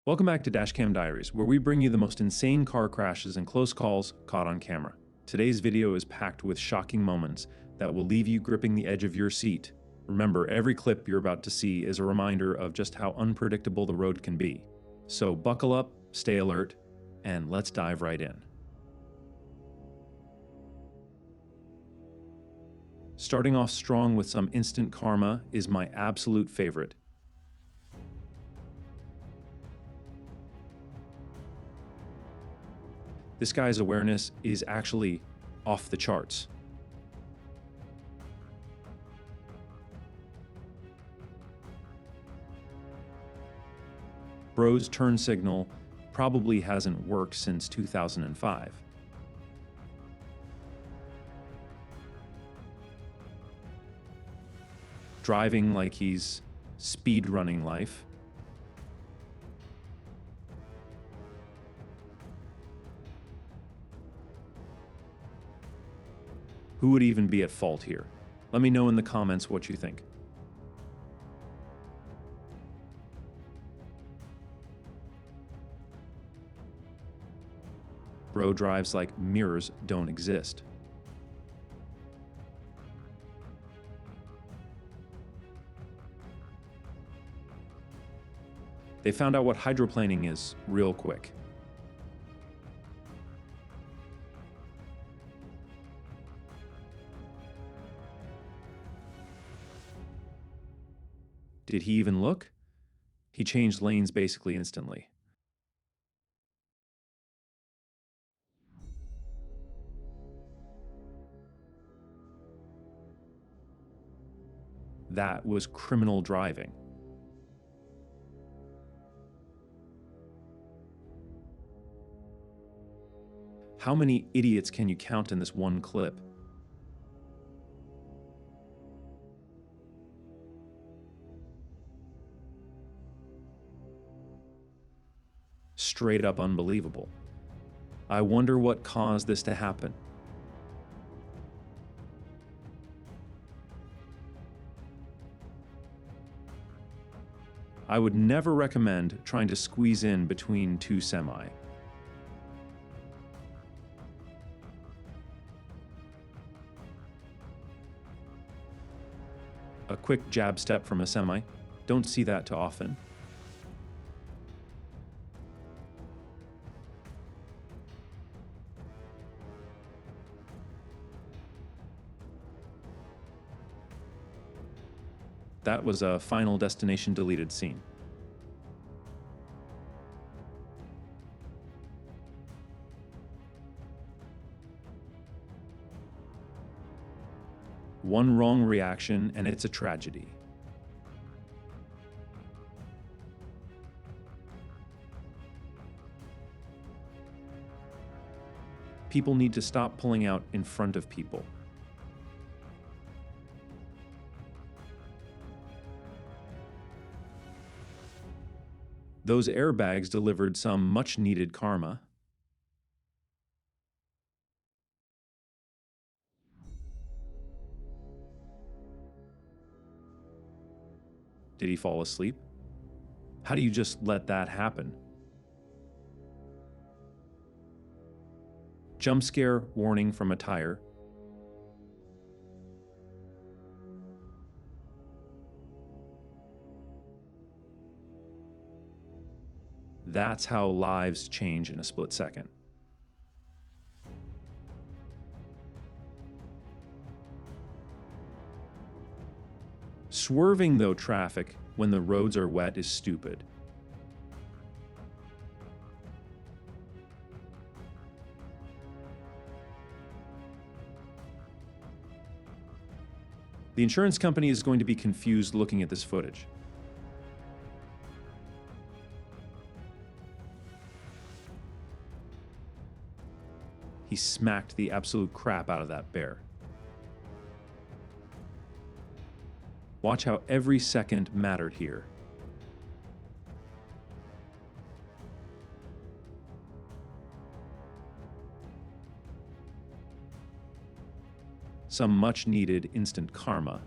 Welcome back to DashCam Diaries, where we bring you the most insane car crashes and close calls caught on camera. Today's video is packed with shocking moments that will leave you gripping the edge of your seat. Remember, every clip you're about to see is a reminder of just how unpredictable the road can be. So buckle up, stay alert, and let's dive right in. Starting off strong with some instant karma is my absolute favorite. This guy's awareness is actually off the charts. Bro's turn signal probably hasn't worked since 2005. Driving like he's speed running life. Who would even be at fault here? Let me know in the comments what you think. Bro drives like mirrors don't exist. They found out what hydroplaning is real quick. Did he even look? He changed lanes basically instantly. That was criminal driving. How many idiots can you count in this one clip? Straight up unbelievable. I wonder what caused this to happen. I would never recommend trying to squeeze in between two semi. A quick jab step from a semi. Don't see that too often. That was a Final Destination deleted scene. One wrong reaction and it's a tragedy. People need to stop pulling out in front of people. Those airbags delivered some much-needed karma. Did he fall asleep? How do you just let that happen? Jump scare warning from a tire. That's how lives change in a split second. Swerving, though, traffic when the roads are wet is stupid. The insurance company is going to be confused looking at this footage. He smacked the absolute crap out of that bear. Watch how every second mattered here. Some much-needed instant karma.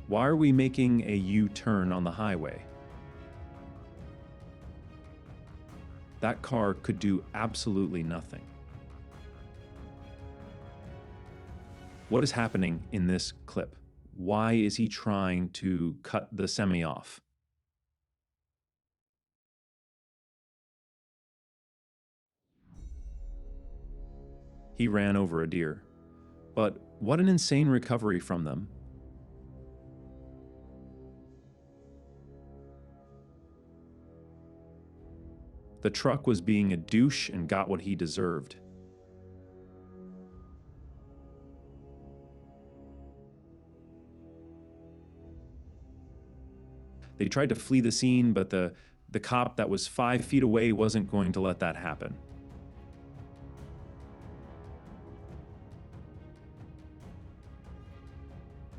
Why are we making a U-turn on the highway? That car could do absolutely nothing. What is happening in this clip? Why is he trying to cut the semi off? He ran over a deer. But what an insane recovery from them. The truck was being a douche and got what he deserved. They tried to flee the scene, but the cop that was 5 feet away wasn't going to let that happen.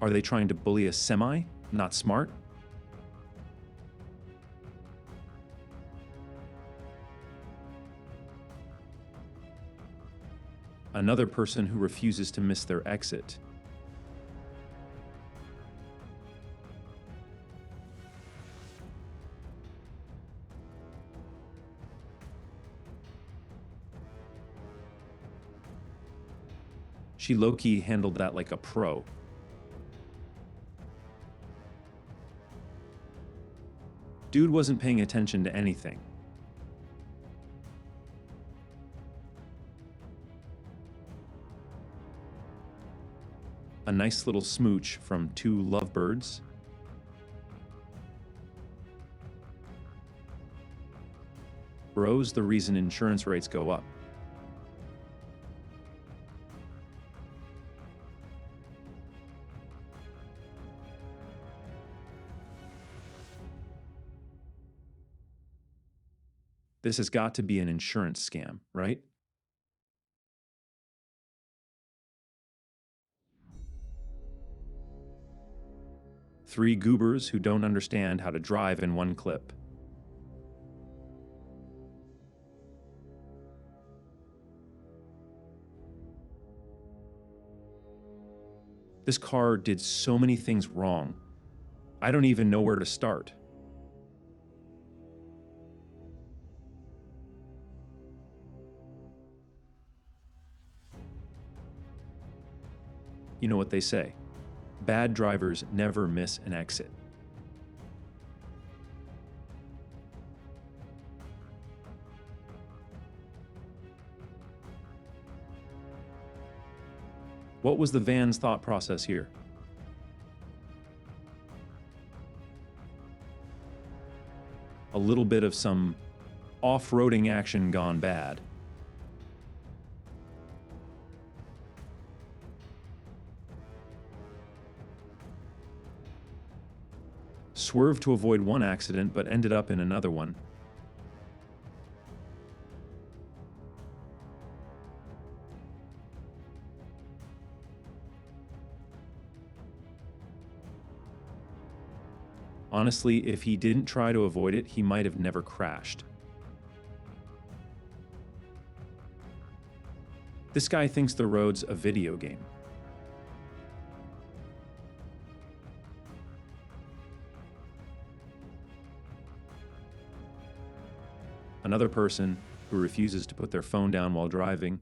Are they trying to bully a semi? Not smart? Another person who refuses to miss their exit. She low-key handled that like a pro. Dude wasn't paying attention to anything. A nice little smooch from two lovebirds. Bro's the reason insurance rates go up. This has got to be an insurance scam, right? Three goobers who don't understand how to drive in one clip. This car did so many things wrong. I don't even know where to start. You know what they say, bad drivers never miss an exit. What was the van's thought process here? A little bit of some off-roading action gone bad. Swerved to avoid one accident, but ended up in another one. Honestly, if he didn't try to avoid it, he might have never crashed. This guy thinks the road's a video game. Another person who refuses to put their phone down while driving.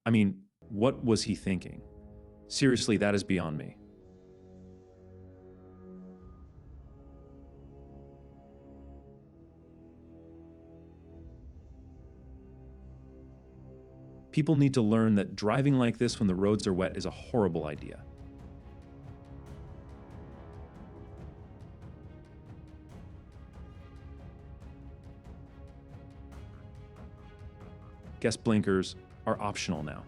I mean, what was he thinking? Seriously, that is beyond me. People need to learn that driving like this when the roads are wet is a horrible idea. Guest blinkers are optional now.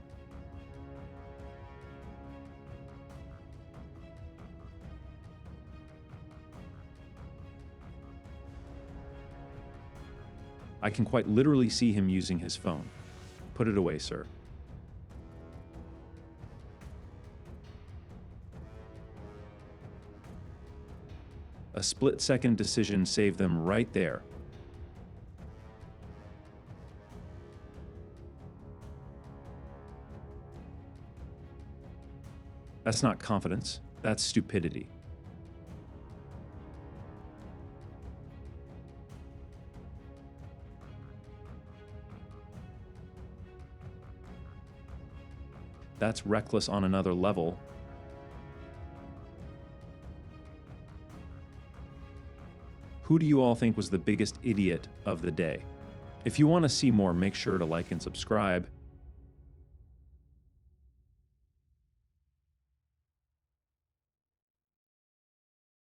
I can quite literally see him using his phone. Put it away, sir. A split-second decision saved them right there. That's not confidence, that's stupidity. That's reckless on another level. Who do you all think was the biggest idiot of the day? If you want to see more, make sure to like and subscribe.